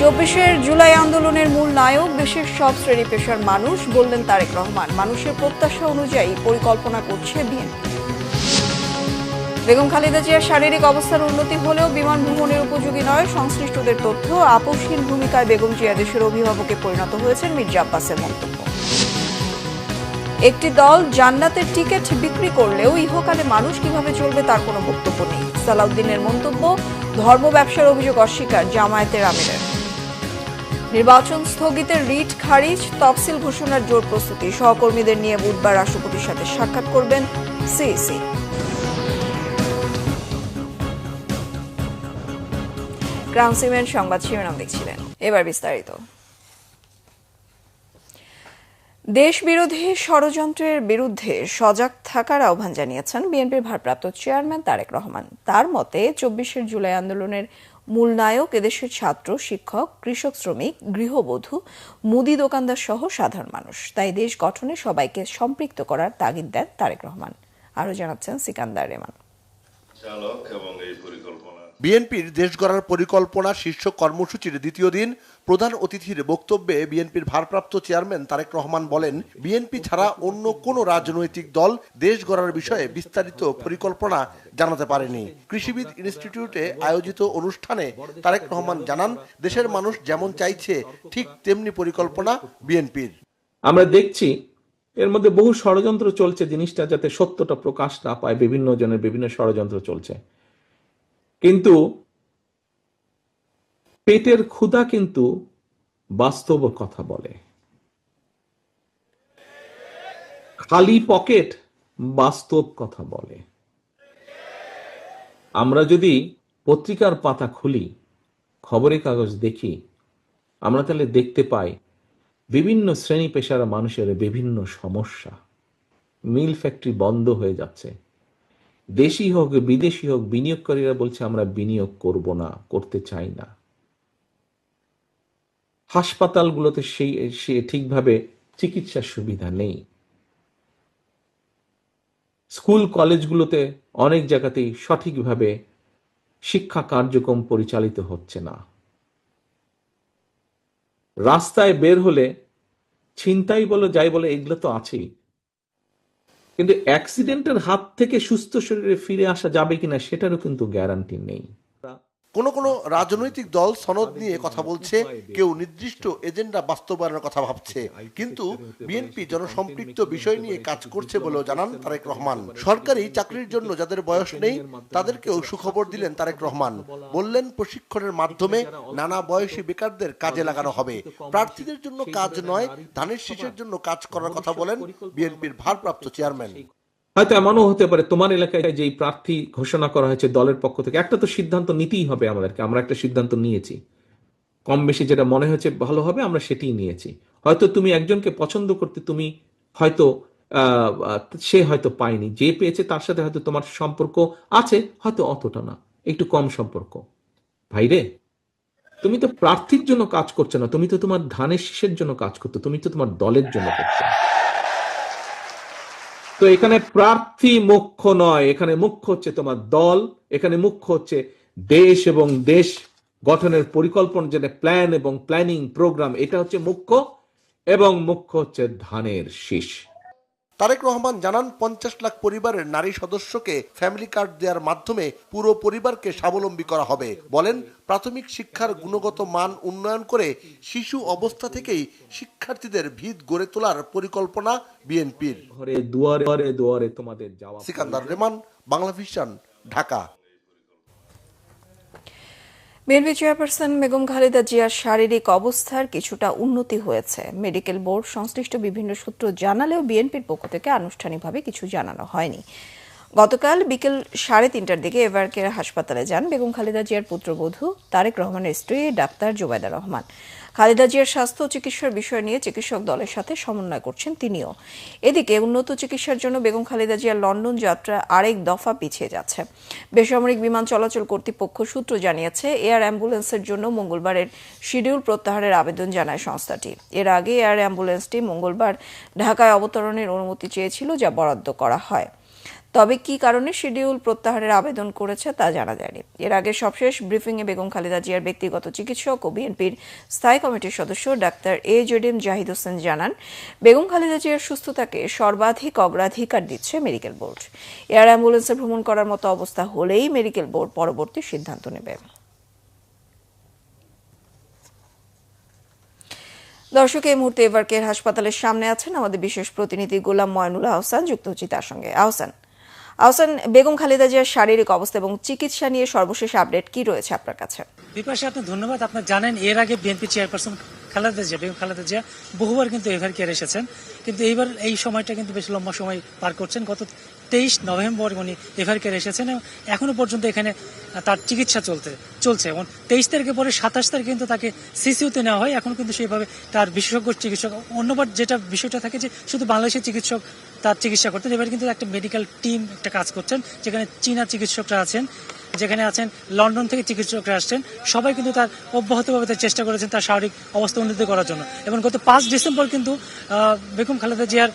২৪ জুলাই আন্দোলনের মূল নায়ক দেশের সব শ্রেণী পেশার মানুষ, বললেন তারেক রহমান। মানুষের প্রত্যাশা অনুযায়ী পরিকল্পনা করছে বিএনপি। বেগম খালেদা জিয়ার শারীরিক অবস্থার উন্নতি হলেও বিমান ভ্রমণের উপযোগী নয় সংশ্লিষ্টদের তথ্য। আপোষহীন ভূমিকায় বেগম জিয়া দেশের অভিভাবকে পরিণত হয়েছেন মির্জা আব্বাসের মন্তব্য। একটি দল জান্নাতের টিকিট বিক্রি করলেও ইহকালে মানুষ কিভাবে চলবে তার কোনো বক্তব্য নেই। সালাউদ্দিনের মন্তব্য, ধর্ম ব্যবসার অভিযোগ অস্বীকার জামায়াতের আমিরের। নির্বাচন স্থগিতের রিট খারিজ, তফসিল ঘোষণার জোর প্রস্তুতি। সহকর্মীদের নিয়ে বুধবার রাষ্ট্রপতির সাথে সাক্ষাৎ করবেন সিইসি। ক্রাউন সিমেন্ট সংবাদ শিরোনাম দেখছিলেন, এবার বিস্তারিত। দেশ বিরোধী ষড়যন্ত্রের বিরুদ্ধে সজাগ থাকার আহ্বান জানিয়েছেন বিএনপির ভারপ্রাপ্ত চেয়ারম্যান তারেক রহমান। তার মতে ২৪ জুলাই আন্দোলনের মূল নায়ক এদেশের ছাত্র, শিক্ষক, কৃষক, শ্রমিক, গৃহবধূ, মুদি দোকানদার সহ সাধারণ মানুষ। তাই দেশ গঠনে সবাইকে সম্পৃক্ত করার তাগিদ দেন তারেক রহমান। আরো জানাচ্ছেন সিকান্দার রেমান। বিএনপির দেশ গড়ার পরিকল্পনা শীর্ষক কর্মসূচির দ্বিতীয় দিন প্রধান অতিথির বক্তব্যে বিএনপির ভারপ্রাপ্ত চেয়ারম্যান তারেক রহমান বলেন, বিএনপি ছাড়া অন্য কোনো রাজনৈতিক দল দেশ গড়ার বিষয়ে বিস্তারিত পরিকল্পনা জানাতে পারেনি। কৃষিবিদ ইনস্টিটিউটে আয়োজিত অনুষ্ঠানে তারেক রহমান জানান, দেশের মানুষ যেমন চাইছে ঠিক তেমনি পরিকল্পনা বিএনপির। আমরা দেখছি এর মধ্যে বহু ষড়যন্ত্র চলছে, জিনিসটা যাতে সত্যটা প্রকাশ না পায়, বিভিন্ন জনের বিভিন্ন ষড়যন্ত্র চলছে। কিন্তু পেটের ক্ষুধা কিন্তু বাস্তব কথা বলে, খালি পকেট বাস্তব কথা বলে। আমরা যদি পত্রিকার পাতা খুলি, খবরের কাগজ দেখি, আমরা তাহলে দেখতে পাই বিভিন্ন শ্রেণী পেশার মানুষের বিভিন্ন সমস্যা। মিল ফ্যাক্টরি বন্ধ হয়ে যাচ্ছে, দেশি হোক বিদেশি হোক বিনিয়োগকারীরা বলছে আমরা বিনিয়োগ করব না, করতে চাই না। হাসপাতালগুলোতে সেই ঠিকভাবে চিকিৎসার সুবিধা নেই। স্কুল কলেজগুলোতে অনেক জায়গাতেই সঠিকভাবে শিক্ষা কার্যক্রম পরিচালিত হচ্ছে না। রাস্তায় বের হলে ছিনতাই বলো যাই বলে এগুলো তো আছেই, কিন্তু অ্যাক্সিডেন্টের হাত থেকে সুস্থ শরীরে ফিরে আসা যাবে কিনা সেটারও কিন্তু গ্যারান্টি নেই। কোন কোন রাজনৈতিক দল সনদ নিয়ে কথা বলছে, কেউ নির্দিষ্ট এজেন্ডা বাস্তবায়নের কথা ভাবছে, কিন্তু বিএনপি জনসম্পৃক্ত বিষয় নিয়ে কাজ করছে বলেও জানান তারেক রহমান। সরকারি চাকরির জন্য যাদের বয়স নেই তাদেরকেও সুখবর দিলেন তারেক রহমান। বললেন, প্রশিক্ষণের মাধ্যমে নানা বয়সী বেকারদের কাজে লাগানো হবে। প্রার্থীদের জন্য কাজ নয়, ধানের শীষের জন্য কাজ করার কথা বলেন বিএনপির ভারপ্রাপ্ত চেয়ারম্যান। হয়তো এমনও হতে পারে তোমার এলাকায় যেই প্রার্থী ঘোষণা করা হয়েছে দলের পক্ষ থেকে, একটা তো সিদ্ধান্ত নিতেই হবে আমাদেরকে। আমরা একটা সিদ্ধান্ত নিয়েছি, কম বেশি যেটা মনে হয়েছে ভালো হবে আমরা সেটাই নিয়েছি। হয়তো তুমি একজনকে পছন্দ করতে, তুমি হয়তো সে হয়তো পায়নি, যে পেয়েছে তার সাথে হয়তো তোমার সম্পর্ক আছে, হয়তো অতটা না, একটু কম সম্পর্ক। ভাইরে, তুমি তো প্রার্থীর জন্য কাজ করছো না, তুমি তো তোমার ধানের শীষের জন্য কাজ করছো, তুমি তো তোমার দলের জন্য করছো। তো এখানে প্রার্থী মুখ্য নয়, এখানে মুখ্য হচ্ছে তোমার দল, এখানে মুখ্য হচ্ছে দেশ এবং দেশ গঠনের পরিকল্পনা, যেটা প্ল্যান এবং প্ল্যানিং প্রোগ্রাম, এটা হচ্ছে মুখ্য, এবং মুখ্য হচ্ছে ধানের শীষ। তারেক রহমান জানান, ৫০ লাখ পরিবারের নারী সদস্যকে ফ্যামিলি কার্ড দেওয়ার মাধ্যমে পুরো পরিবারকে স্বাবলম্বী করা হবে। বলেন, প্রাথমিক শিক্ষার গুণগত মান উন্নয়ন করে শিশু অবস্থা থেকেই শিক্ষার্থীদের ভিত গড়ে তোলার পরিকল্পনা বিএনপির। ঘরে দুয়ারে দুয়ারে তোমাদের যাওয়া। Sikandar রেমান, Bangla vision, Dhaka. BNP chairperson Begum Khaleda জিয়ার শারীরিক অবস্থার কিছুটা উন্নতি হয়েছে। মেডিকেল বোর্ড সংশ্লিষ্ট বিভিন্ন সূত্র জানালেও বিএনপির পক্ষ থেকে আনুষ্ঠানিকভাবে কিছু জানানো হয়নি। গতকাল বিকেল 3:30টার দিকে এভারকেয়ার হাসপাতালে যান বেগম খালেদা জিয়ার পুত্রবধূ তারেক রহমানের স্ত্রী ডাক্তার জোবায়দা রহমান। খালেদা জিয়ার স্বাস্থ্য ও চিকিৎসার বিষয় নিয়ে চিকিৎসক দলের সাথে সমন্বয় করছেন তিনিও। এদিকে উন্নত চিকিৎসার জন্য বেগম খালেদা জিয়ার লন্ডন যাত্রা আরেক দফা পিছিয়ে যাচ্ছে। বেসামরিক বিমান চলাচল কর্তৃপক্ষ সূত্র জানিয়েছে, এয়ার অ্যাম্বুলেন্সের জন্য মঙ্গলবারের শিডিউল প্রত্যাহারের আবেদন জানায় সংস্থাটি। এর আগে এয়ার অ্যাম্বুলেন্সটি মঙ্গলবার ঢাকায় অবতরণের অনুমতি চেয়েছিল, যা বরাদ্দ করা হয়। তবে কি কারণে শিডিউল প্রত্যাহারের আবেদন করেছে তা জানা যায়নি। এর আগে সবশেষ ব্রিফিংয়ে বেগম খালেদা জিয়ার ব্যক্তিগত চিকিৎসক ও বিএনপির স্থায়ী কমিটির সদস্য ডাক্তার AJM জাহিদ হোসেন জানান, বেগম খালেদা জিয়ার সুস্থতাকে সর্বাধিক অগ্রাধিকার দিচ্ছে মেডিকেল বোর্ড। এয়ার অ্যাম্বুলেন্সে ভ্রমণ করার মতো অবস্থা হলেই মেডিকেল বোর্ড পরবর্তী সিদ্ধান্ত নেবে। দর্শক, এই মুহূর্তে এভারকেয়ার হাসপাতালের সামনে আছেন আমাদের বিশেষ প্রতিনিধি গোলাম ময়নুল আহসান, যুক্ত হচ্ছি তার সঙ্গে। আহসান, বেগম খালেদা জিয়ার শারীরিক অবস্থা এবং চিকিৎসা নিয়ে সর্বশেষ আপডেট কি রয়েছে আপনার কাছে? বিপাশা, আপনি ধন্যবাদ। আপনার জানেন এর আগে বিএনপি চেয়ারপারসন বেগম খালেদা জিয়া বহুবার কিন্তু এভারকেয়ার এসেছেন, কিন্তু এইবার এই সময়টা কিন্তু বেশ লম্বা সময় পার করছেন। গত 23 নভেম্বর উনি এভারকেয়ার এসেছেন এবং এখনো পর্যন্ত এখানে তার চিকিৎসা চলছে এবং 23 তারিখে পরে 27 তারিখে কিন্তু তাকে সিসিউতে নেওয়া হয়। এখন কিন্তু সেইভাবে তার বিশেষজ্ঞ চিকিৎসক, অন্যবার যেটা বিষয়টা থাকে যে শুধু বাংলাদেশের চিকিৎসক তার চিকিৎসা করতেন, এবার কিন্তু একটা মেডিকেল টিম একটা কাজ করছেন, যেখানে চীনা চিকিৎসকরা আছেন, যেখানে আছেন লন্ডন থেকে চিকিৎসকরা আসছেন। সবাই কিন্তু তার অব্যাহতভাবে তার চেষ্টা করেছেন তার শারীরিক অবস্থা উন্নতি করার জন্য। এবং গত 5 ডিসেম্বর কিন্তু বেগম খালেদা জিয়ার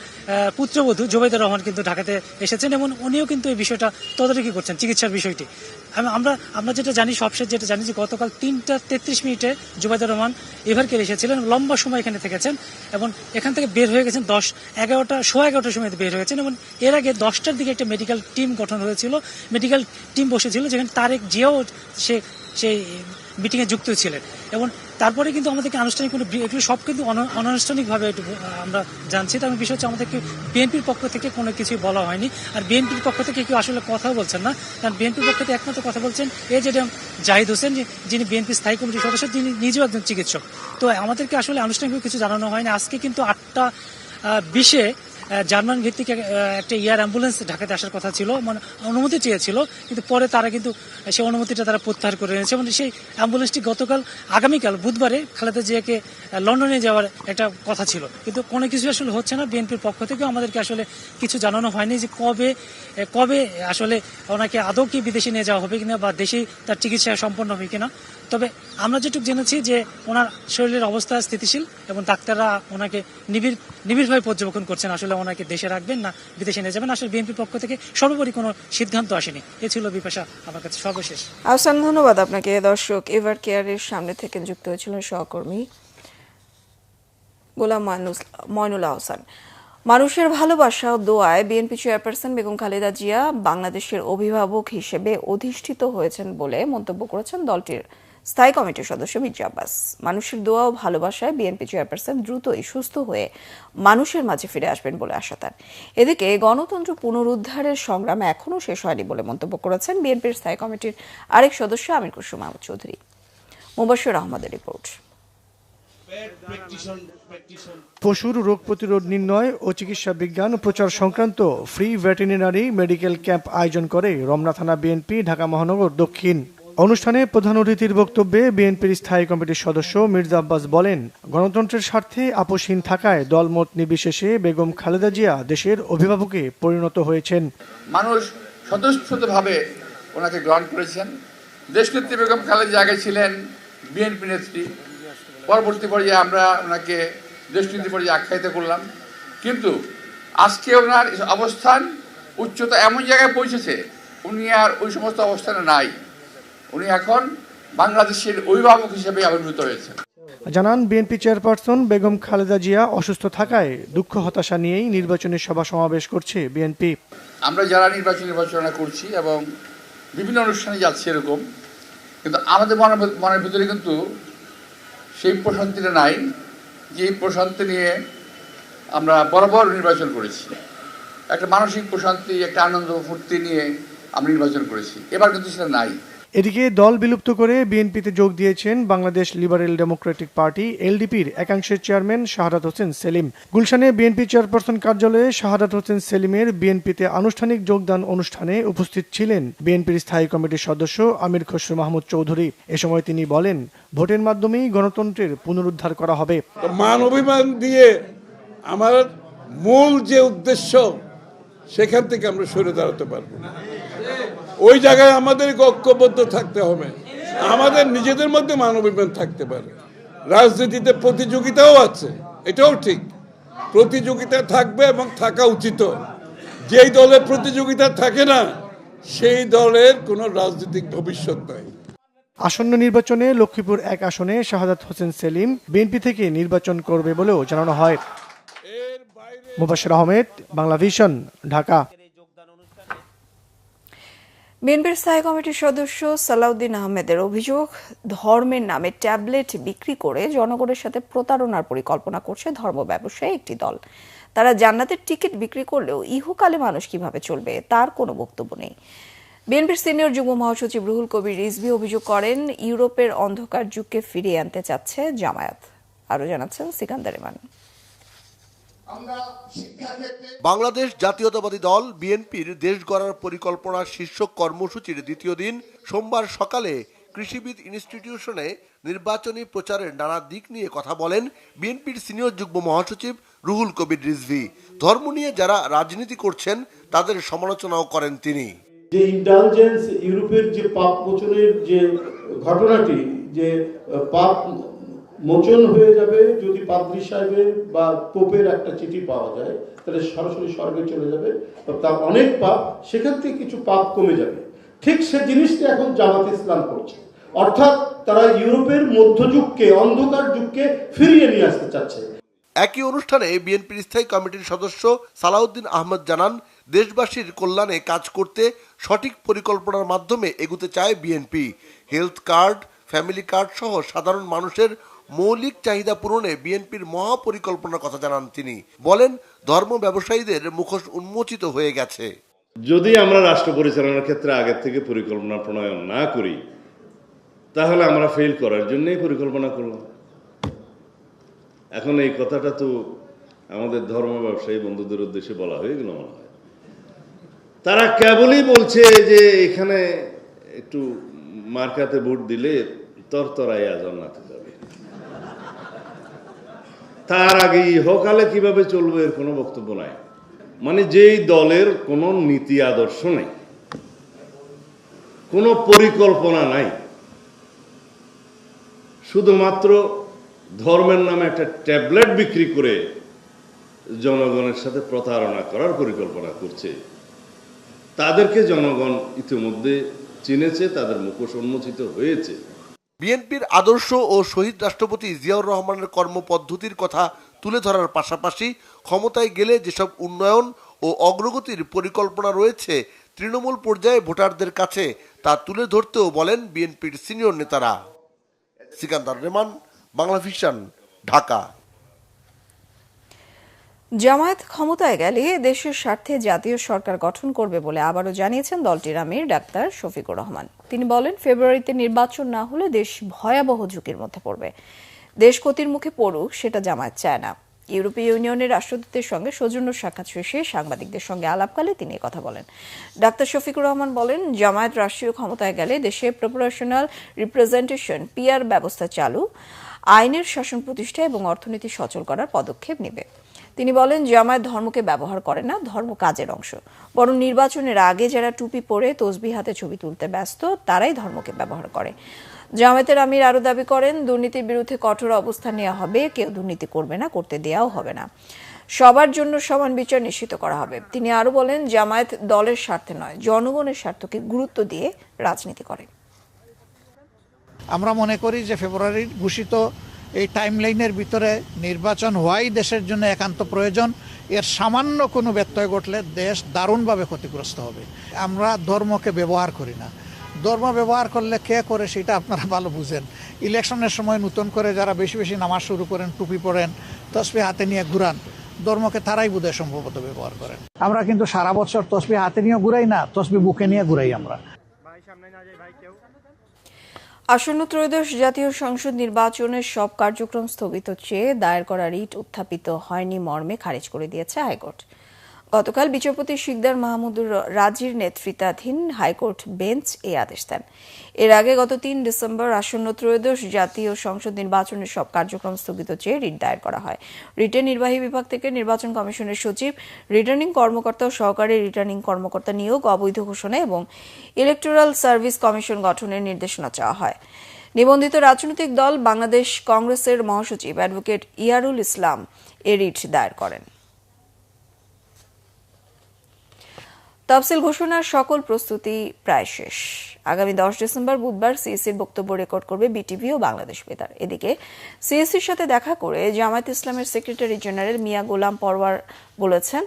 পুত্রবধূ জোবাইদা রহমান কিন্তু ঢাকাতে এসেছেন এবং উনিও কিন্তু এই বিষয়টা তদারকি করছেন, চিকিৎসার বিষয়টি। আমরা যেটা জানি, সবশেষ যেটা জানি যে গতকাল 3:33 জোবাইদা রহমান এভারকেয়ার এসেছিলেন, লম্বা সময় এখানে থেকেছেন এবং এখান থেকে বের হয়ে গেছেন 11টার সময় বের হয়েছেন। এবং এর আগে 10টার দিকে একটা মেডিকেল টিম গঠন হয়েছিল, মেডিকেল টিম বসেছিল, যেখানে তারেক জিয়াও সেই মিটিংয়ে যুক্ত ছিলেন। এবং তারপরে কিন্তু আমাদেরকে আনুষ্ঠানিক কোনো এগুলো সব কিন্তু অনানুষ্ঠানিকভাবে আমরা জানছি। তার বিষয় হচ্ছে আমাদেরকে বিএনপির পক্ষ থেকে কোনো কিছুই বলা হয়নি, আর বিএনপির পক্ষ থেকে কেউ আসলে কথাও বলছেন না। কারণ বিএনপির পক্ষ থেকে একমাত্র কথা বলছেন AJM জাহিদ হোসেন, যিনি বিএনপির স্থায়ী কমিটির সদস্য, তিনি নিজেও একজন চিকিৎসক। তো আমাদেরকে আসলে আনুষ্ঠানিকভাবে কিছু জানানো হয়নি। আজকে কিন্তু 8:20 জার্মান ভিত্তিক একটা এয়ার অ্যাম্বুলেন্স ঢাকাতে আসার কথা ছিল, মানে অনুমতি চেয়েছিল, কিন্তু পরে তারা কিন্তু সেই অনুমতিটা তারা প্রত্যাহার করে নিয়েছে এবং সেই অ্যাম্বুলেন্সটি গতকাল আগামীকাল বুধবারে খালেদা জিয়াকে লন্ডনে যাওয়ার একটা কথা ছিল, কিন্তু কোনো কিছু আসলে হচ্ছে না। বিএনপির পক্ষ থেকেও আমাদেরকে আসলে কিছু জানানো হয়নি যে কবে আসলে ওনাকে আদৌ কি বিদেশে নিয়ে যাওয়া হবে কিনা বা দেশেই তার চিকিৎসা সম্পন্ন হবে কিনা। তবে আমরা যেটুকু জেনেছি যে ওনার শরীরের অবস্থা স্থিতিশীল এবং ডাক্তাররা ওনাকে নিবিড়ভাবে পর্যবেক্ষণ করছেন, আসলে ওনাকে দেশে রাখবেন না বিদেশে নিয়ে যাবেন। আসলে বিএনপির পক্ষ থেকে সর্বোপরি কোনো সিদ্ধান্ত আসেনি। এ ছিল বিপাশা আমার কাছে সর্বশেষ। আহসান, ধন্যবাদ আপনাকে। দর্শক, এভারকেয়ারের সামনে থেকে যুক্ত হয়েছিলেন সহকর্মী গোলাম ময়নুল আহসান। মানুষের ভালোবাসা ও দোয়ায় বিএনপি চেয়ারপারসন বেগম খালেদা জিয়া বাংলাদেশের অভিভাবক হিসেবে অধিষ্ঠিত হয়েছেন বলে মন্তব্য করেছেন দলটির স্থায়ী কমিটির সদস্য মির্জা আব্বাস। মানুষের দোয়া ও ভালোবাসায় বিএনপি চেয়ারপারসন দ্রুতই সুস্থ হয়ে মানুষের মাঝে ফিরে আসবেন বলে আশা তার। এদিকে গণতন্ত্র পুনরুদ্ধারের সংগ্রাম এখনও শেষ হয়নি বলে মন্তব্য করেছেন বিএনপির স্থায়ী কমিটির আরেক সদস্য আমির খসরু মাহমুদ চৌধুরী। মুবাশশির আহমদের রিপোর্ট। পশুর রোগ প্রতিরোধ নির্ণয় ও চিকিৎসা বিজ্ঞান প্রচার সংক্রান্ত ফ্রি ভেটেরিনারি মেডিকেল ক্যাম্প আয়োজন করে রমনা থানা বিএনপি, ঢাকা মহানগর দক্ষিণ। অনুষ্ঠানে প্রধান অতিথির বক্তব্যে বিএনপির স্থায়ী কমিটির সদস্য মির্জা আব্বাস বলেন, গণতন্ত্রের স্বার্থে আপোষহীন থাকায় দলমত নির্বিশেষে বেগম খালেদা জিয়া দেশের অভিভাবকে পরিণত হয়েছেন। মানুষ স্বতঃস্ফূর্তভাবে ওনাকে গ্রহণ করেছেন। দেশনেত্রী বেগম খালেদা জিয়া আগে ছিলেন বিএনপি নেত্রী, পরবর্তী পর্যায়ে আমরা ওনাকে দেশনেত্রী পর্যায়ে আখ্যায়িত করলাম, কিন্তু আজকে ওনার অবস্থান উচ্চতা এমন জায়গায় পৌঁছেছে, উনি আর ওই সমস্ত অবস্থানে নাই। উনি এখন বাংলাদেশের অভিভাবক হিসেবে আবির্ভূত হয়েছেন। জানান বিএনপি চেয়ারপারসন বেগম খালেদা জিয়া অসুস্থ থাকায় দুঃখ হতাশা নিয়েই নির্বাচনী সভা সমাবেশ করছে বিএনপি। আমরা যারা নির্বাচনা করছি এবং বিভিন্ন অনুষ্ঠানে যাচ্ছি এরকম, কিন্তু আমাদের মনের ভিতরে কিন্তু সেই প্রশান্তিটা নাই যে প্রশান্তি নিয়ে আমরা বরাবর নির্বাচন করেছি। একটা মানসিক প্রশান্তি, একটা আনন্দ ফুর্তি নিয়ে আমরা নির্বাচন করেছি, এবার কিন্তু সেটা নাই। এদিকে দল বিলুপ্ত করে বিএনপিতে যোগ দিয়েছেন বাংলাদেশ লিবারেল ডেমোক্রেটিক পার্টি এলডিপির একাংশের চেয়ারম্যান শাহাদাত হোসেন সেলিম। গুলশানে বিএনপি চেয়ারপারসন কার্যালয়ে শাহাদাত হোসেন সেলিমের বিএনপিতে আনুষ্ঠানিক যোগদান অনুষ্ঠানে উপস্থিত ছিলেন বিএনপির স্থায়ী কমিটির সদস্য আমির খসরু মাহমুদ চৌধুরী। এ সময় তিনি বলেন, ভোটের মাধ্যমেই গণতন্ত্রের পুনরুদ্ধার করা হবে। মান অভিমান দিয়ে আমার মূল যে উদ্দেশ্য, সেখান থেকে আমরা সরে দাঁড়াতে পারবো না। ওই জায়গায় আমাদের ঐক্যবদ্ধ থাকতে হবে। আমাদের নিজেদের মধ্যে মান অভিমান থাকতে পারে, রাজনীতিতে প্রতিযোগিতাও আছে, এটাও ঠিক, প্রতিযোগিতা থাকবে এবং থাকা উচিত। যেই দলের প্রতিযোগিতা থাকে না সেই দলের কোনো রাজনৈতিক ভবিষ্যৎ নাই। আসন্ন নির্বাচনে লক্ষ্মীপুর 1 আসনে শাহাদাত হোসেন সেলিম বিএনপি থেকে নির্বাচন করবে বলেও জানানো হয়। মুবাশশির আহমেদ, বাংলা ভিশন, ঢাকা। বিএনপির স্থায়ী কমিটির সদস্য সালাউদ্দিন আহমেদের অভিযোগ, ধর্মের নামে ট্যাবলেট বিক্রি করে জনগণের সাথে প্রতারণার পরিকল্পনা করছে ধর্ম ব্যবসায়ী একটি দল। তারা জান্নাতের টিকিট বিক্রি করলেও ইহকালে মানুষ কিভাবে চলবে তার কোনো বক্তব্য নেই। বিএনপির সিনিয়র যুগ্ম মহাসচিব রুহুল কবির রিজভী অভিযোগ করেন, ইউরোপের অন্ধকার যুগকে ফিরিয়ে আনতে চাচ্ছে জামায়াত। আরো জানাচ্ছেন সিকান্দার ইমান। বাংলাদেশ জাতীয়তাবাদী দল বিএনপির দেশ গড়ার পরিকল্পনার শীর্ষক কর্মসূচির দ্বিতীয় দিন সোমবার সকালে কৃষিবিদ ইনস্টিটিউশনে নির্বাচনী প্রচারের নানা দিক নিয়ে কথা বলেন বিএনপির সিনিয়র যুগ্ম মহাসচিব রুহুল কবির রিজভী। ধর্ম নিয়ে যারা রাজনীতি করছেন তাদের সমালোচনাও করেন তিনি। যে ইন্টালিজেন্স, ইউরোপের যে পাপ মোচনের যে ঘটনাটি, যে পাপ মোচন হয়ে যাবে যদি পাদ্রী সাহেবের বা পোপের একটা চিঠি পাওয়া যায়, তাহলে সরাসরি স্বর্গে চলে যাবে, তার অনেক পাপ, সেখান থেকে কিছু পাপ কমে যাবে। ঠিক সে জিনিসটা এখন জামাত ইসলাম করছে, অর্থাৎ তারা ইউরোপের মধ্যযুগকে, অন্ধকার যুগকে ফিরিয়ে নিয়ে আসতে চাচ্ছে। একই অনুষ্ঠানে বিএনপির স্থায়ী কমিটির সদস্য সালাউদ্দিন আহমেদ জানান, দেশবাসীর কল্যাণে কাজ করতে সঠিক পরিকল্পনার মাধ্যমে এগুতে চায় BNP. Health card, family card সহ সাধারণ মানুষের মৌলিক চাহিদা পূরণে বিএনপির মহাপরিকল্পনার কথা জানান তিনি। বলেন, ধর্ম ব্যবসায়ীদের মুখোশ উন্মোচিত হয়ে গেছে। যদি আমরা রাষ্ট্র পরিচালনার ক্ষেত্রে আগের থেকে পরিকল্পনা প্রণয়ন না করি, তাহলে আমরা ফেল করার জন্যই পরিকল্পনা করলাম। এখন এই কথাটা তো আমাদের ধর্ম ব্যবসায়ী বন্ধুদের উদ্দেশ্যে বলা হয়ে গেল মনে হয়। তারা কেবলই বলছে যে এখানে একটু মার্কাতে ভোট দিলে তরতরাইয়া জান্নাতে যাবে, তার আগে ইহকালে কিভাবে চলবে এর কোনো বক্তব্য নাই। মানে যেই দলের কোনো নীতি আদর্শ নেই, কোনো পরিকল্পনা নাই, শুধুমাত্র ধর্মের নামে একটা ট্যাবলেট বিক্রি করে জনগণের সাথে প্রতারণা করার পরিকল্পনা করছে, তাদেরকে জনগণ ইতিমধ্যে চিনেছে, তাদের মুখোশ উন্মোচিত হয়েছে। বিএনপির আদর্শ ও শহীদ রাষ্ট্রপতি জিয়াউর রহমানের কর্মপদ্ধতির কথা তুলে ধরার পাশাপাশি ক্ষমতায় গেলে যেসব উন্নয়ন ও অগ্রগতির পরিকল্পনা রয়েছে তৃণমূল পর্যায়ে ভোটারদের কাছে তা তুলে ধরতেও বলেন বিএনপির সিনিয়র নেতারা। সিকান্দার রেমান, বাংলা ভিশন, ঢাকা। জামায়াত ক্ষমতায় গেলে দেশের স্বার্থে জাতীয় সরকার গঠন করবে বলে আবারও জানিয়েছেন দলটির আমির ডাক্তার শফিকুর রহমান। তিনি বলেন, ফেব্রুয়ারিতে নির্বাচন না হলে দেশ ভয়াবহ ঝুঁকির মধ্যে পড়বে। দেশ ক্ষতির মুখে পড়ুক সেটা জামায়াত চায় না। ইউরোপীয় ইউনিয়নের রাষ্ট্রদূতের সঙ্গে সৌজন্য সাক্ষাৎ শেষে সাংবাদিকদের সঙ্গে আলাপকালে তিনি কথা বলেন। ডাক্তার শফিকুর রহমান বলেন, জামায়াত রাষ্ট্রীয় ক্ষমতায় গেলে দেশে প্রপোর্শনাল রিপ্রেজেন্টেশন পিআর ব্যবস্থা চালু, আইনের শাসন প্রতিষ্ঠা এবং অর্থনীতি সচল করার পদক্ষেপ নেবে। তিনি বলেন, জামায়াত ধর্মকে ব্যবহার করে না, ধর্ম কাজের অংশ। বরং নির্বাচনের আগে যারা টুপি পরে তসবিহ হাতে ছবি তুলতে ব্যস্ত তারাই ধর্মকে ব্যবহার করে। জামায়াতের আমির আরও দাবি করেন, দুর্নীতির বিরুদ্ধে কঠোর অবস্থান নেওয়া হবে, কেউ দুর্নীতি করবে না, করতে দেওয়াও হবে না। সবার জন্য সমান বিচার নিশ্চিত করা হবে। তিনি আরও বলেন, জামায়াত দলের স্বার্থে নয়, জনগণের স্বার্থকে গুরুত্ব দিয়ে রাজনীতি করে। আমরা মনে করি যে ফেব্রুয়ারির ঘোষিত এই টাইমলাইনের ভিতরে নির্বাচন হওয়াই দেশের জন্য একান্ত প্রয়োজন। এর সামান্য কোনো ব্যত্যয় ঘটলে দেশ দারুণভাবে ক্ষতিগ্রস্ত হবে। আমরা ধর্মকে ব্যবহার করি না, ধর্ম ব্যবহার করলে কে করে সেটা আপনারা ভালো বুঝেন। ইলেকশনের সময় নতুন করে যারা বেশি বেশি নামাজ শুরু করেন, টুপি পরেন, তসবিহ হাতে নিয়ে ঘুরান, ধর্মকে তারাই বোধহয় সম্ভবত ব্যবহার করেন। আমরা কিন্তু সারা বছর তসবিহ হাতে নিয়ে ঘুরাই না, তসবিহ বুকে নিয়ে ঘুরাই আমরা। আসন্ন ত্রয়োদশ জাতীয় সংসদ নির্বাচনের সব কার্যক্রম স্থগিত চেয়ে দায়ের করা রিট উত্থাপিত হয়নি মর্মে খারিজ করে দিয়েছে হাইকোর্ট। গতকাল বিচারপতি শিকদার মাহমুদুর রাজির নেতৃত্বাধীন হাইকোর্ট বেঞ্চ এই আদেশ দেন। এর আগে গত 3 ডিসেম্বর আসন্ন ত্রয়োদশ জাতীয় সংসদ নির্বাচনের সব কার্যক্রম স্থগিত চেয়ে রিট দায়ের করা হয়। রিটের নির্বাহী বিভাগ থেকে নির্বাচন কমিশনের সচিব, রিটার্নিং কর্মকর্তা ও সহকারী রিটার্নিং কর্মকর্তা নিয়োগ, অবৈধ ঘোষণা এবং ইলেকটোরাল সার্ভিস কমিশন গঠনের নির্দেশনা চাওয়া হয়। নিবন্ধিত রাজনৈতিক দল বাংলাদেশ কংগ্রেসের মহাসচিব অ্যাডভোকেট ইয়ারুল ইসলাম এ রিট দায়ের করেন। তফসিল ঘোষণার সকল প্রস্তুতি প্রায় শেষ। আগামী 10 ডিসেম্বর বুধবার সিএসির বক্তব্য রেকর্ড করবে বিটিভি ও বাংলাদেশ বেতার। এদিকে সিএসির সাথে দেখা করে জামায়াত ইসলামের সেক্রেটারি জেনারেল মিয়া গোলাম পরওয়ার বলেছেন,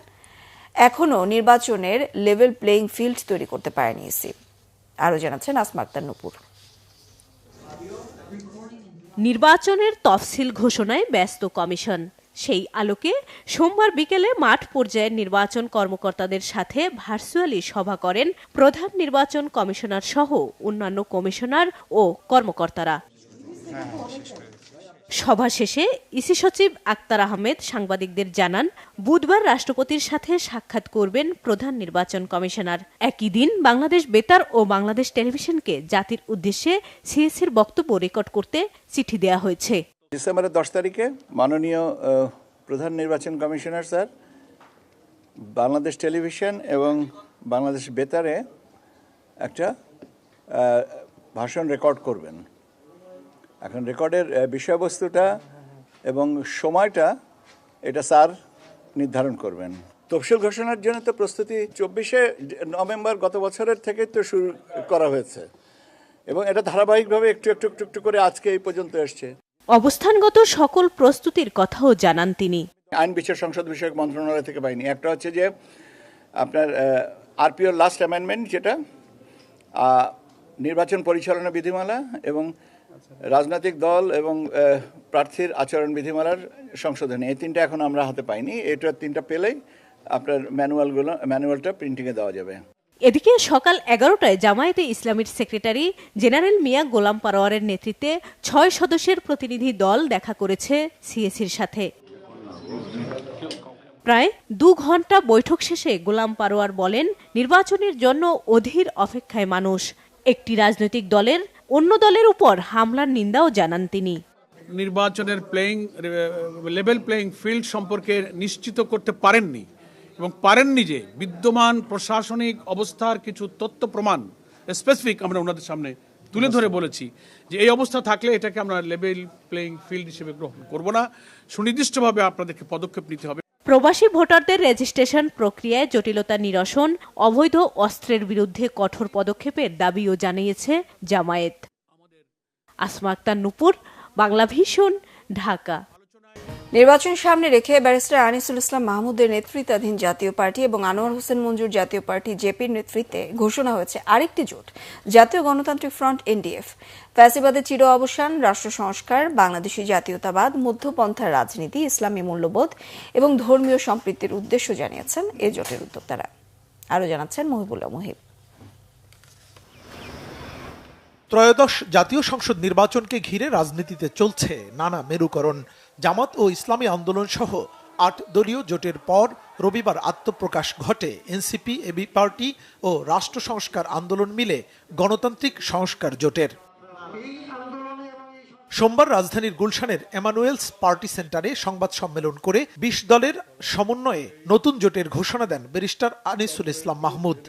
এখনো নির্বাচনের লেভেল প্লেইং ফিল্ড তৈরি করতে পারেনি ইসি। আরও জানাচ্ছেন আসমা আক্তার নূপুর। নির্বাচনের তফসিল ঘোষণায় ব্যস্ত কমিশন। সেই আলোকে সোমবার বিকেলে মাঠ পর্যায়ের নির্বাচন কর্মকর্তাদের সাথে ভার্চুয়ালি সভা করেন প্রধান নির্বাচন কমিশনার সহ অন্যান্য কমিশনার ও কর্মকর্তারা। সভা শেষে ইসি সচিব আক্তার আহমেদ সাংবাদিকদের জানান, বুধবার রাষ্ট্রপতির সাথে সাক্ষাৎ করবেন প্রধান নির্বাচন কমিশনার। একই দিন বাংলাদেশ বেতার ও বাংলাদেশ টেলিভিশনকে জাতির উদ্দেশ্যে সিএসির বক্তব্য রেকর্ড করতে চিঠি দেওয়া হয়েছে। ডিসেম্বরের 10 তারিখে মাননীয় প্রধান নির্বাচন কমিশনার স্যার বাংলাদেশ টেলিভিশন এবং বাংলাদেশ বেতারে একটা ভাষণ রেকর্ড করবেন। এখন রেকর্ডের বিষয়বস্তুটা এবং সময়টা এটা স্যার নির্ধারণ করবেন। তফসিল ঘোষণার জন্য তো প্রস্তুতি 24শে নভেম্বর গত বছরের থেকে তো শুরু করা হয়েছে এবং এটা ধারাবাহিকভাবে একটু একটু একটু একটু করে আজকে এই পর্যন্ত এসছে। অবস্থানগত সকল প্রস্তুতির কথাও জানান তিনি। আইন বিচার সংসদ বিষয়ক মন্ত্রণালয় থেকে পাইনি। একটা হচ্ছে যে আপনার আরপিওর লাস্ট অ্যামেন্ডমেন্ট, যেটা নির্বাচন পরিচালনা বিধিমালা এবং রাজনৈতিক দল এবং প্রার্থীর আচরণ বিধিমালার সংশোধনী, এই তিনটা এখন আমরা হাতে পাইনি। এটা তিনটা পেলেই আপনার ম্যানুয়ালটা প্রিন্টিংয়ে দেওয়া যাবে। এদিকে সকাল 11টায় জামায়াতে ইসলামীর সেক্রেটারি জেনারেল মিয়া গোলাম পরওয়ারের নেতৃত্বে 6 সদস্যের প্রতিনিধি দল দেখা করেছে সিএসির সাথে। প্রায় 2 ঘন্টা বৈঠক শেষে গোলাম পরওয়ার বলেন, নির্বাচনের জন্য অধীর অপেক্ষায় মানুষ। একটি রাজনৈতিক দলের অন্য দলের উপর হামলার নিন্দাও জানান তিনি। নির্বাচনের লেভেল প্লেইং ফিল্ড সম্পর্কে নিশ্চিত করতে পারেননি এবং পারেননি যে বিদ্যমান প্রশাসনিক অবস্থার কিছু তথ্য প্রমাণ স্পেসিফিক আমরা ওনাদের সামনে তুলে ধরে বলেছি যে এই অবস্থা থাকলে এটাকে আমরা লেভেল প্লেইং ফিল্ড হিসেবে গ্রহণ করব না, সুনির্দিষ্টভাবে আপনাদেরকে পদক্ষেপ নিতে হবে। প্রবাসী ভোটারদের রেজিস্ট্রেশন প্রক্রিয়ায় জটিলতা নিরসন, অবৈধ অস্ত্রের বিরুদ্ধে কঠোর পদক্ষেপের দাবিও জানিয়েছে জামায়াত। আসমা আক্তার নূপুর, বাংলা ভিশন, ঢাকা। নির্বাচন সামনে রেখে ব্যারিস্টার আনিসুল ইসলাম মাহমুদের নেতৃত্বাধীন জাতীয় পার্টি এবং আনোয়ার হোসেন মঞ্জুর জাতীয় পার্টি জেপির নেতৃত্বে ঘোষণা হয়েছে আরেকটি জোট, জাতীয় গণতান্ত্রিক ফ্রন্ট এনডিএফ। ফ্যাসিবাদের চির অবসান, রাষ্ট্র সংস্কার, বাংলাদেশি জাতীয়তাবাদ, মধ্যপন্থার রাজনীতি, ইসলামী মূল্যবোধ এবং ধর্মীয় সম্প্রীতির উদ্দেশ্য জানিয়েছেন এ জোটের উদ্যোক্তারা। আরও জানাচ্ছেন মহিবুল্লাহ মুহিব। ত্রয়োদশ জাতীয় সংসদ নির্বাচনকে ঘিরে রাজনীতিতে চলছে নানা মেরুকরণ। জামাত ও ইসলামী আন্দোলন সহ 8 দলীয় জোটের পর রবিবার আত্মপ্রকাশ ঘটে এনসিপি, এবি পার্টি ও রাষ্ট্র সংস্কার আন্দোলন মিলে গণতান্ত্রিক সংস্কার জোটের। সোমবার রাজধানীর গুলশানের এমানুয়েলস পার্টি সেন্টারে সংবাদ সম্মেলন করে 20 দলের সমন্বয়ে নতুন জোটের ঘোষণা দেন ব্যারিস্টার আনিসুল ইসলাম মাহমুদ।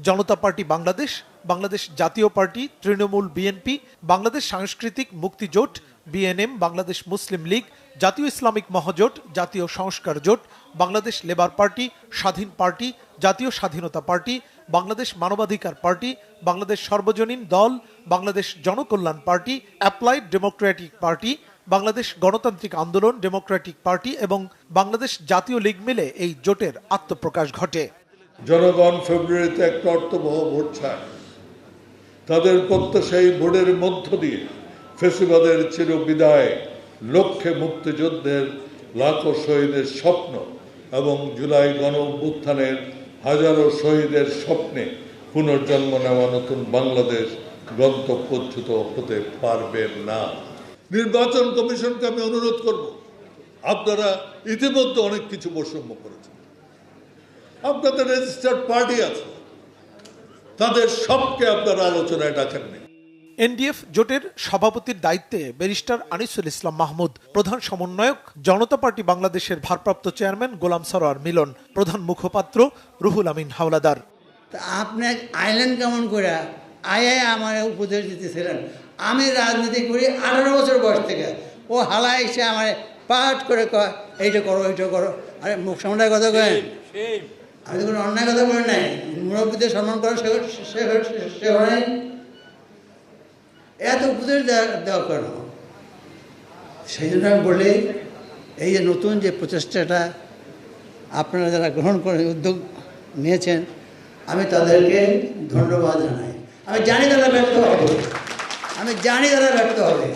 জনতা পার্টি বাংলাদেশ, বাংলাদেশ জাতীয় পার্টি, তৃণমূল, বিএনপি, বাংলাদেশ সাংস্কৃতিক মুক্তি জোট, বিএনএম, বাংলাদেশ মুসলিম লীগ, জাতীয় ইসলামিক মহাজোট, জাতীয় সংস্কার জোট, বাংলাদেশ লেবার পার্টি, স্বাধীন পার্টি, জাতীয় স্বাধীনতা পার্টি, বাংলাদেশ মানবাধিকার পার্টি, বাংলাদেশ সর্বজনীন দল, Bangladesh Janakalyan party, applied Democratic party, Bangladesh গণতান্ত্রিক আন্দোলন ডেমোক্রেটিক পার্টি এবং বাংলাদেশ জাতীয় লীগ মিলে এই জোটের আত্মপ্রকাশ ঘটে। জনগণ ফেব্রুয়ারিতে একটা অর্থবহ ভোট চায়। তাদের প্রত্যাশা এই ভোটের মধ্য দিয়ে ফ্যাসিবাদের চিরবিদায়, লক্ষ্যে মুক্তিযুদ্ধের লাখো শহীদের স্বপ্ন এবং জুলাই গণ অভ্যুত্থানের হাজারো শহীদের স্বপ্নে পুনর্জন্ম নেওয়া নতুন বাংলাদেশ গন্তব্যচ্যুত হতে পারবে না। নির্বাচন কমিশনকে আমি অনুরোধ করব, আপনারা ইতিমধ্যে অনেক কিছু বৈষম্য করেছেন। আপনাদের রেজিস্টার্ড পার্টি আছে, তাদের সবকে আপনারা আলোচনায় ডাকেননি। এনডিএফ জোটের সভাপতির দায়িত্বে ব্যারিস্টার আনিসুল ইসলাম মাহমুদ, প্রধান সমন্বয়ক জনতা পার্টি বাংলাদেশের ভারপ্রাপ্ত চেয়ারম্যান গোলাম সরোয়ার মিলন, প্রধান মুখপাত্র রুহুল আমিন হাওলাদার। আপনি আইলেন কেমন করে আমার উপদেশ দিতেছিলেন? আমি রাজনীতি করি 18 বছর বয়স থেকে। ও হালা এসে আমার পাঠ করে কয় এইটা করো, এইটা করো। আরে মুখ সামলায় কথা কেন? আমি তো কোনো অন্যায় কথা বলি নাই, মুরব্বীদের সম্মান করা সে হয় এত উপদেশ দেওয়া কেন? সেই জন্য আমি বলি, এই যে নতুন যে প্রচেষ্টাটা আপনারা যারা গ্রহণ করে উদ্যোগ নিয়েছেন, আমি তাদেরকে ধন্যবাদ জানাই। আমি জানি তারা ব্যর্থ হবে।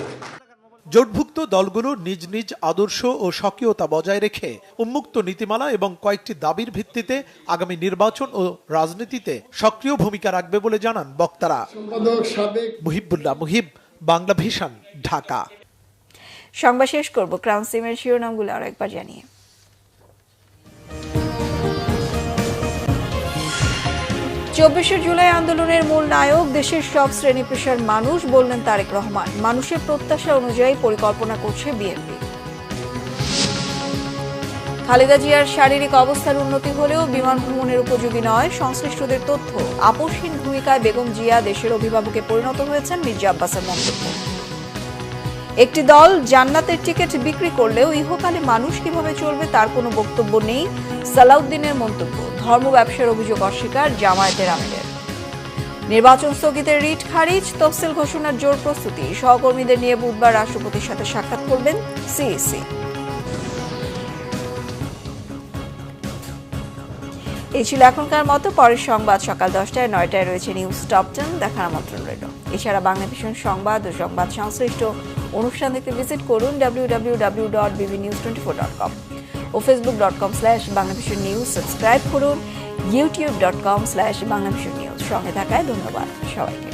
জোটভুক্ত দলগুলো নিজ নিজ আদর্শ ও স্বকীয়তা বজায় রেখে উন্মুক্ত নীতিমালা এবং কয়েকটি দাবির ভিত্তিতে আগামী নির্বাচন ও রাজনীতিতে সক্রিয় ভূমিকা রাখবে বলে জানান বক্তারা। মুহিবুল্লাহ মুহিব, বাংলা ভিশন, ঢাকা। সংবাদ শেষ করব ক্রাউন সিমের শিরোনামগুলো আরো একবার জানিয়ে। 24শে জুলাই আন্দোলনের মূল নায়ক দেশের সব শ্রেণী পেশার মানুষ, বললেন তারেক রহমান। মানুষের প্রত্যাশা অনুযায়ী পরিকল্পনা করছে বিএনপি। খালেদা জিয়ার শারীরিক অবস্থার উন্নতি হলেও বিমান ভ্রমণের উপযোগী নয় সংশ্লিষ্টদের তথ্য। আপোষহীন ভূমিকায় বেগম জিয়া দেশের অভিভাবকে পরিণত হয়েছেন, মির্জা আব্বাসের মন্তব্য। একটি দল জান্নাতের টিকিট বিক্রি করলেও ইহকালে মানুষ কিভাবে চলবে তার কোনো বক্তব্য নেই, সালাউদ্দিনের মন্তব্য। ধর্ম ব্যবসার অভিযোগ অস্বীকার জামায়াতের আমিরের। নির্বাচন স্থগিতের রিট খারিজ, তফসিল ঘোষণার জোর প্রস্তুতি। সহকর্মীদের নিয়ে বুধবার রাষ্ট্রপতির সাথে সাক্ষাৎ করবেন সিইসি। এই ছিল এখনকার মতো। পরের সংবাদ সকাল 10টায়, 9টায় রয়েছে নিউজ টপ 10, দেখার আমন্ত্রণ রইল। এছাড়া বাংলা ভিশন সংবাদ ও সংবাদ সংশ্লিষ্ট অনুষ্ঠান দেখতে ভিজিট করুন www.bbnews24.com ও facebook.com/banglavishnnews। সাবস্ক্রাইব করুন youtube.com/banglavishnnews। সঙ্গে থাকায় ধন্যবাদ সবাইকে।